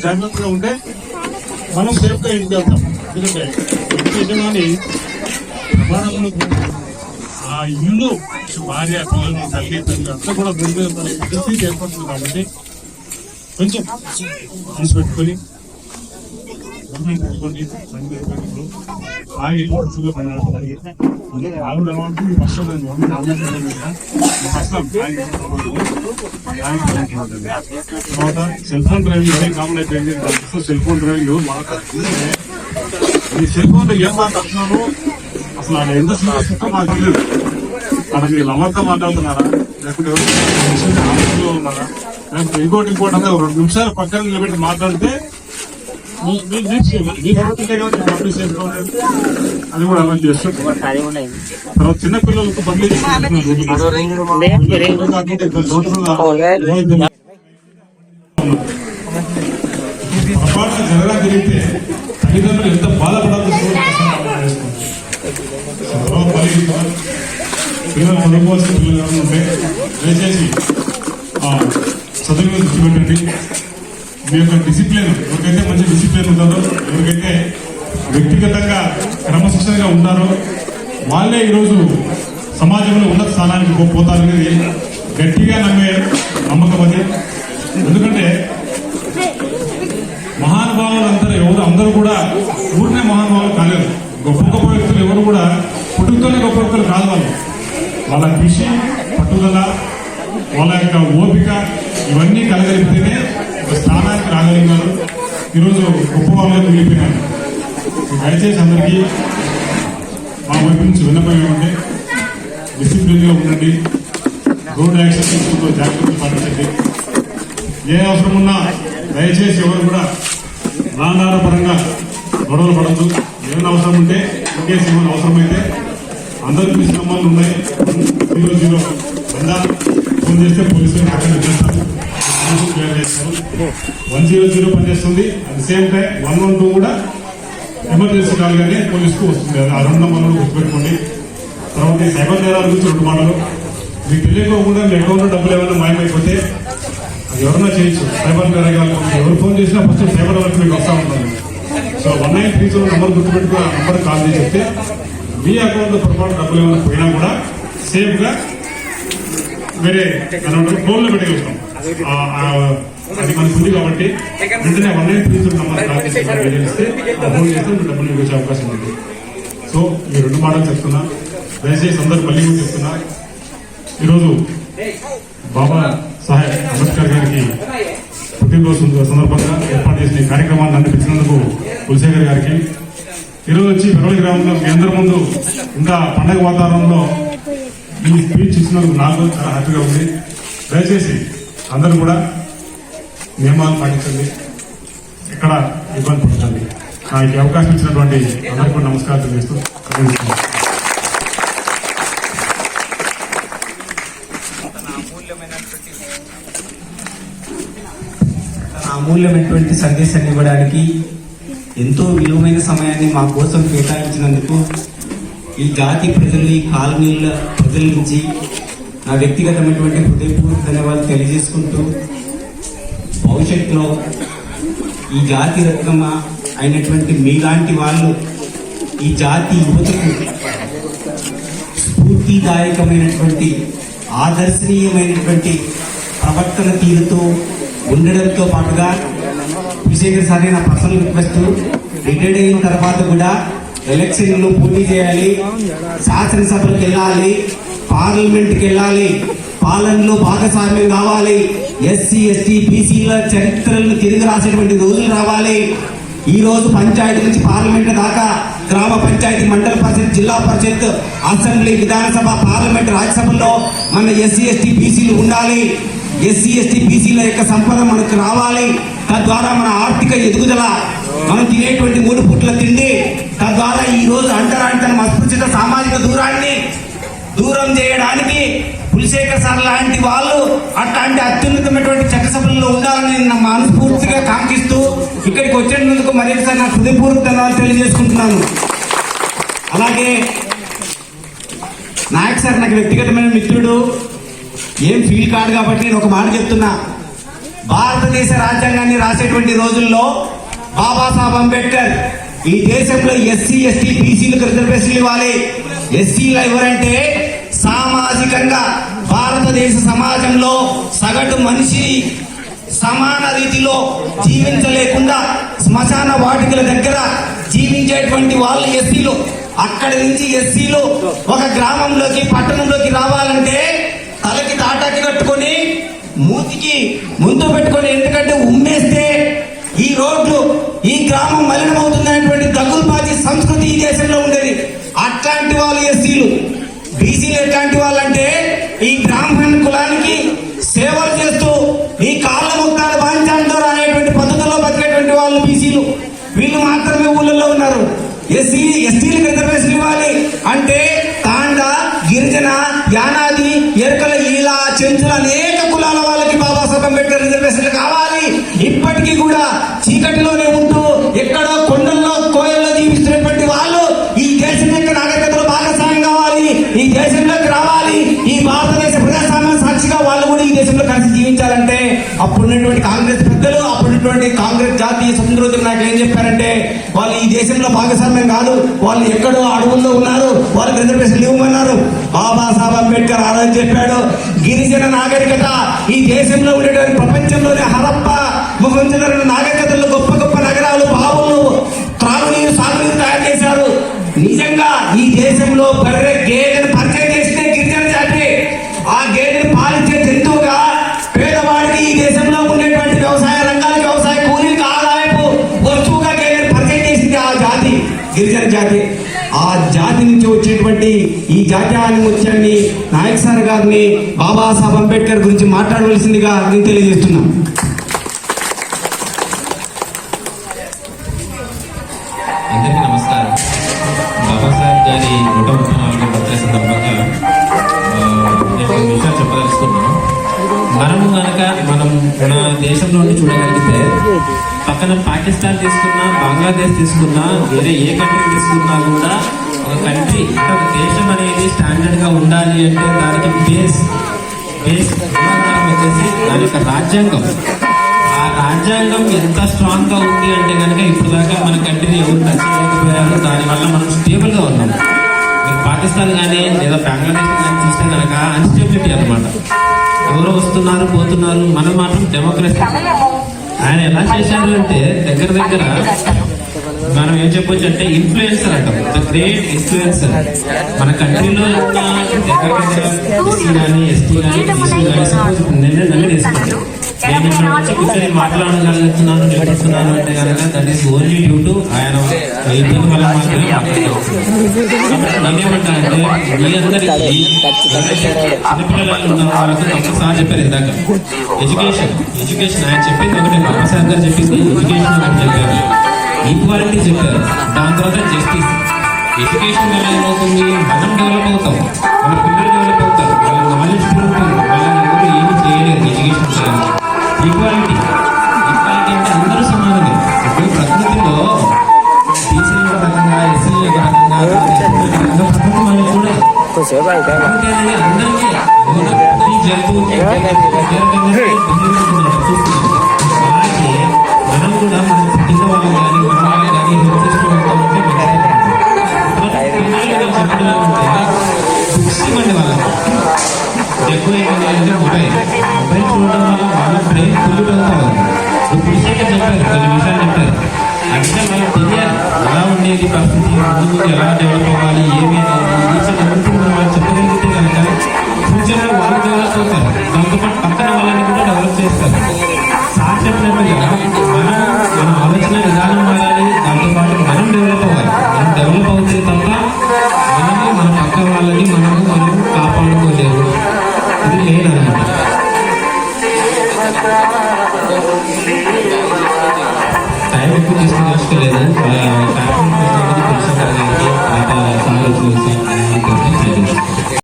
జాగ్రత్తగా ఉంటే మనం సేఫ్గా ఇంటికి వెళ్తాం. ఎందుకంటే యజమాని ఆ ఇల్లు భార్య పిల్లలు తల్లి తండ్రి అంతా కూడా పరిస్థితి ఏర్పడుతుంది. కాబట్టి కొంచెం తీసి పెట్టుకొని సెల్ ఫోన్ డ్రైవింగ్ కామన్ అయిపోయింది. సెల్ ఫోన్ డ్రైవింగ్ ఎవరు మాట్లాడుతుంది, ఈ సెల్ ఫోన్ లో ఏం మాట్లాడుతున్నాను అసలు ఆయన ఎంత సినిమా మాకు తెలియదు. అక్కడ మీరు నమ్మకంతో మాట్లాడుతున్నారా, లేకపోతే ఎవరు ఉన్నారా, లేకపోతే ఇంకోటి అంతా 2 నిమిషాలు పక్కన నిలబెట్టి మాట్లాడితే అది కూడా అలా చేస్తుంది. తర్వాత చిన్న పిల్లలకు బందీ జరగా జరిగితే తల్లిదండ్రులు ఎంత బాధపడాలి. పిల్లలు చదువుకోవాల్సిన పిల్లలు ఎవరైనా ఉంటే దయచేసి చదువు మీద దృష్టి పెట్టండి. మీ యొక్క డిసిప్లిన్, ఎవరికైతే మంచి డిసిప్లిన్ ఉంటుందో, ఎవరికైతే వ్యక్తిగతంగా క్రమశిక్షణగా ఉంటారో వాళ్ళే ఈరోజు సమాజంలో ఉన్నత స్థానానికి పోతారనేది గట్టిగా నమ్మే నమ్మకం అది. ఎందుకంటే మహానుభావులు అందరూ కూడా ఊరినే మహానుభావులు కాలేదు. గొప్ప గొప్ప వ్యక్తులు ఎవరు కూడా పుట్టుకతోనే గొప్ప వ్యక్తులు కాదు. వాళ్ళ కృషి, పట్టుదల, వాళ్ళ యొక్క ఓపిక ఇవన్నీ కలగలిపితేనే ఒక స్థానానికి రాగలిగారు. ఈరోజు గొప్ప వాళ్ళే మిగిలిపోయినారు. దయచేసి అందరికీ మా వైపు నుంచి విన్నపం ఏమంటే డిసిప్లిన్గా ఉండండి, రోడ్ యాక్షన్ తీసుకుంటూ జాగ్రత్తలు పాటించండి. ఏ అవసరం ఉన్నా దయచేసి ఎవరు కూడా రాండార పరంగా గొడవలు పడద్దు. ఏమైనా అవసరం ఉంటే ఇంకేసి ఏమైనా అవసరమైతే అందరూ పిలిచిన నెంబర్లు ఉన్నాయి. 00 ఫోన్ చేస్తే పోలీసులు అక్కడ చేస్తారు, 100 పనిచేస్తుంది. అట్ ది సేమ్ టైం 112 కూడా ఎమర్జెన్సీ కాల్ కానీ పోలీసుకు వస్తుంది. ఆ 2 నెంబర్లు గుర్తుపెట్టుకోండి. తర్వాత ఈ సైబర్ నేరాల గురించి 2 మాటలు. మీకు తెలియకోకుండా మీ అకౌంట్లో డబ్బులు ఏమైనా మాయమైపోతే అది ఎవరైనా చేయొచ్చు. సైబర్ నేరగాలు ఎవరు ఫోన్ చేసినా ఫస్ట్ సైబర్ వరకు మీకు వస్తూ ఉంటుంది. సో 1930 నెంబర్ గుర్తుపెట్టుకుని ఆ నెంబర్ కాల్ చేసి చెప్తే మీ అకౌంట్లో పొరపాటు డబ్బులు ఏమైనా పోయినా కూడా సేఫ్ గా వేరే ఫోన్లో పెట్టగలుగుతాం. అది మనకు ఉంది కాబట్టి వెంటనే 1930 నెంబర్ కాల్ చేసి ఫోన్ చేస్తే డబ్బులు మీకు వచ్చే అవకాశం ఉంది. సో ఈ 2 మాటలు చెప్తున్నా, దయచేసి అందరూ మళ్ళీ కూడా చెప్తున్నా. ఈరోజు బాబా సాహెబ్ అంబేద్కర్ గారికి పుట్టినరోజు సందర్భంగా ఏర్పాటు చేసిన ఈ కార్యక్రమాన్ని అందించినందుకు కులశేఖర్ గారికి, ఈరోజు వచ్చి పెరవలి గ్రామంలో మీ అందరి ముందు ఇంకా పండగ వాతావరణంలో ఈ స్పీచ్ ఇచ్చినందుకు నాకు చాలా హ్యాపీగా ఉంది. దయచేసి అందరూ కూడా నియమాలు పాటించండి, ఎక్కడ ఇబ్బంది పడకండి. నాకు అవకాశం ఇచ్చినటువంటి అందరికీ కూడా నమస్కారం తెలియజేస్తూ అమూల్యమైనటువంటి సందేశాన్ని ఇవ్వడానికి ఎంతో విలువైన సమయాన్ని మా కోసం కేటాయించినందుకు ఈ జాతి ప్రజలు, ఈ కాలనీల ప్రజల నుంచి నా వ్యక్తిగతమైనటువంటి హృదయపూర్వక ధన్యవాదాలు తెలియజేసుకుంటూ, భవిష్యత్తులో ఈ జాతి రత్నం అయినటువంటి మీలాంటి వాళ్ళు ఈ జాతి యువతకు స్ఫూర్తిదాయకమైనటువంటి ఆదర్శనీయమైనటువంటి ప్రవర్తన తీరుతో ఉండడంతో పాటుగా కులశేఖర్ సార్ నా పర్సనల్ రిక్వెస్ట్, రిటైర్డ్ అయిన తర్వాత కూడా ఎలక్షన్లో పోటీ చేయాలి, శాసనసభలకు వెళ్ళాలి, పార్లమెంట్కి వెళ్ళాలి, పాలనలో భాగస్వామ్యం కావాలి, ఎస్సీ ఎస్టీ బీసీల చరిత్రలను తిరిగి రాసేటువంటి రోజులు రావాలి. ఈ రోజు పంచాయతీ నుంచి పార్లమెంట్ దాకా, గ్రామ పంచాయతీ, మండల పరిషత్, జిల్లా పరిషత్, అసెంబ్లీ, విధానసభ, పార్లమెంట్, రాజ్యసభలో మన ఎస్సీ ఎస్టీ బీసీలు ఉండాలి. ఎస్సీ ఎస్టీ బీసీల యొక్క సంపద మనకు రావాలి. తద్వారా మన ఆర్థిక ఎదుగుదల, మనం తినేటువంటి 3 పూట్ల తిండి, తద్వారా ఈ రోజు అంటరాంతరం, అస్పృశ్యత, సామాజిక దూరాన్ని దూరం చేయడానికి కులశేఖర్ సార్ లాంటి వాళ్ళు అట్లాంటి అత్యున్నతమైనటువంటి చట్టసభల్లో ఉండాలని మనస్ఫూర్తిగా కాంక్షిస్తూ ఇక్కడికి వచ్చేందుకు మరొకసారి నా హృదయపూర్వక ధన్యవాదాలు తెలియజేసుకుంటున్నాను. అలాగే నాయక్ సార్ నాకు వ్యక్తిగతమైన మిత్రుడు, ఏం ఫీల్ కాదు కాబట్టి నేను ఒక మాట చెప్తున్నా. భారతదేశ రాజ్యాంగాన్ని రాసేటువంటి రోజుల్లో బాబాసాహెబ్ అంబేద్కర్ ఈ దేశంలో ఎస్సీ ఎస్టీ బీసీలకు రిజర్వేషన్లు ఇవ్వాలి. ఎస్సీలు ఎవరంటే సామాజికంగా భారతదేశ సమాజంలో సగటు మనిషి సమాన రీతిలో జీవించలేకుండా శ్మశాన వాటికల దగ్గర జీవించేటువంటి వాళ్ళు ఎస్సీలు. అక్కడి నుంచి ఎస్సీలు ఒక గ్రామంలోకి పట్టణంలోకి రావాలంటే తలకి తాటాకి కట్టుకొని మూతికి ముందు పెట్టుకొని, ఎందుకంటే ఉమ్మేస్తే ఈ రోడ్లు ఈ గ్రామం మలినమవుతుందనేటువంటి దగ్గులపాతి సంస్కృతి ఈ దేశంలో ఉండేది. అట్లాంటి వాళ్ళు ఎస్సీలు. బీసీలు ఎట్లాంటి వాళ్ళంటే ఈ బ్రాహ్మణ కులానికి సేవలు చేస్తూ ఈ కాళ్ళ ముక్తాలు బాధించాలంటారు అనేటువంటి పద్ధతుల్లో బతికేటువంటి వాళ్ళు బీసీలు. వీళ్ళు మాత్రమే ఊళ్ళల్లో ఉన్నారు. ఎస్టీలకు రిజర్వేషన్ ఇవ్వాలి అంటే తాండ, గిరిజన, యానాది, ఎరకల, ఇలా చెంచుల అనేక కులాల వాళ్ళకి బాబాసాహెబ్ అంబేద్కర్ రిజర్వేషన్లు కావాలి. ఇప్పటికీ కూడా చీకటిలోనే ఉంటూ ఎక్కడో కొండల్లో కోయల్లో జీవిస్తున్నటువంటి వాళ్ళు ఈ దేశం యొక్క నాగరికతలో భాగస్వామ్యం కావాలి, ఈ దేశంలోకి రావాలి. ఈ భారతదేశ ప్రజాస్వామ్యం సాక్షిగా వాళ్ళు కూడా ఈ దేశంలో కలిసి జీవించాలంటే అప్పుడున్నటువంటి కాంగ్రెస్ పెద్దలు, అప్పుడున్నటువంటి కాంగ్రెస్ జాతీయ స్వతంత్రోద్యమ నాయకులు ఏం చెప్పారంటే వాళ్ళు ఈ దేశంలో భాగస్వామ్యం కాదు, వాళ్ళు ఎక్కడో అడవుల్లో ఉన్నారు, వాళ్ళకి రిజర్వేషన్లు ఇవ్వమన్నారు. బాబాసాహెబ్ అంబేద్కర్ ఆ రోజు చెప్పాడు, గిరిజన నాగరికత ఈ దేశంలో ఉండేటువంటి ప్రపంచంలోనే హరప్ప ముఖంజన నాగరికతల్లో గొప్ప గొప్ప నగరాలు, బావులు, త్రాగునీరు, సాగునీరు తయారు చేశారు. నిజంగా ఈ దేశంలో బర్రె గేదెను పరిచయం చేస్తే గిరిజన జాతి. ఆ గేదెను పాలించే జంతువుగా పేదవాడికి ఈ దేశంలో ఉండేటువంటి వ్యవసాయ రంగాలకు, వ్యవసాయ కూలీలకు ఆదాయపు వస్తువుగా గేదెను పరిచయం చేసింది ఆ జాతి, గిరిజన జాతి. ఆ జాతి నుంచి వచ్చేటువంటి ఈ జాత్యాన్ని నాయక్ సార్ గారిని బాబాసాహెబ్ అంబేద్కర్ గురించి మాట్లాడవలసిందిగా నేను తెలియజేస్తున్నా. అందరికీ నమస్కారం. బాబాసాహెబ్ గారి 134వ బర్త్డే సందర్భంగా నేను కొన్ని విషయాలు చెప్పదలుచుకున్నాను. మనం మన దేశంలో నుండి చూడగలిగితే పక్కన పాకిస్తాన్ తీసుకున్నా, బంగ్లాదేశ్ తీసుకున్నా, వేరే ఏ కంట్రీ తీసుకున్నా కూడా ఒక కంట్రీ ఒక దేశం అనేది స్టాండర్డ్ గా ఉండాలి అంటే దానికి బేస్ ఆధారం వచ్చేసి దాని యొక్క రాజ్యాంగం. ఆ రాజ్యాంగం ఎంత స్ట్రాంగ్ గా ఉంది అంటే కనుక ఇప్పుడు దాకా మన కంట్రీని ఎవరు టచ్ చేయలేకపోయారు. దానివల్ల మనం స్టేబుల్ గా ఉన్నాం. మీకు పాకిస్తాన్ కానీ లేదా బంగ్లాదేశ్ కానీ చూస్తే కనుక అన్స్టేబిలిటీ అన్నమాట. ఎవరో వస్తున్నారు పోతున్నారు, మనం మాత్రం డెమోక్రసీ. ఆయన ఎలా చేశారు అంటే దగ్గర మనం ఏం చెప్పొచ్చు అంటే ఇన్ఫ్లుయెన్సర్ అంటాం, ద గ్రేట్ ఇన్ఫ్లుయెన్సర్. మన కంట్రీలో ఉన్న ఎస్సీ కానీ ఎస్టీ కానీ బీసీ కానీ సపోజ్ నన్ను తీసుకుంటాం, నేను ఇక్కడ వచ్చి కూర్చొని మాట్లాడగలుగుతున్నాను, నేర్చుకున్నాను అంటే కనుక that is only due to ఆయన ఇబ్బంది వల్ల మాత్రమే నేనేమంటానంటే మీ అందరికీ చిన్నపిల్లలు ఉన్న వాళ్ళకు తప్పసారి చెప్పారు ఇందాక ఎడ్యుకేషన్ ఆయన చెప్పింది ఒకటే, బాబాసాహెబ్ గారు చెప్పింది ఎడ్యుకేషన్ అని చెప్పారు, ఈక్వాలిటీ చెప్పారు, దాని తర్వాత జస్టిస్. ఎడ్యుకేషన్ వల్ల ఏమవుతుంది, మనం డెవలప్ అవుతాం, మన పిల్లలు డెవలప్ అవుతారు, వాళ్ళ నాలెడ్జ్ పెరుగుతుంది, వాళ్ళని ఎవరు ఏమి చేయలేరు ఎడ్యుకేషన్ చేయాలి. ఈక్వాలిటీ అంటే అందరూ సమానమే. ఇప్పుడు ప్రకృతిలో బీసీలు ఒక రకంగా, ఎస్సీలు ఒక రకంగా, ప్రకృతి మనం చూడాలి. ప్రకృతి అనేది అందరికీ ఈ జంతువు అలాగే మనం కూడా మన కింద వాళ్ళు కానీ మన వాళ్ళు కానీ హెల్ప్ చేస్తూ ఉంటామంటే బుక్స్ ఇవ్వండి వాళ్ళకి. ఎక్కువ ఏంటంటే మొబైల్ చూడడం వల్ల వాళ్ళ బ్రెయిన్ ఫుల్ అవుతారు. ఇప్పుడు చెప్పారు, కొన్ని విషయాలు చెప్పారు. ఆ విషయాలు వాళ్ళకి తెలియాలి, ఎలా ఉండేది పరిస్థితి, ముందు ఎలా డెవలప్ అవ్వాలి, ఏమి అనేది వాళ్ళు చెప్పగలిగితే కనుక ఫ్యూచర్లో వాళ్ళు డెవలప్ అవుతారు. దాంతోపాటు పక్కన వాళ్ళని కూడా డెవలప్ చేస్తారు. సార్ చెప్పినట్టుగా మన ఆలోచన విధానం మారాలి, దాంతోపాటు మనం డెవలప్ అవ్వాలి. మనం డెవలప్ అవుతే తప్ప మనము మన పక్క వాళ్ళని మనం కాపాడుకోలేము. ఇది లేదన్నమాట. టైం ఎక్కువ తీసుకోలేదు. తెలిసిన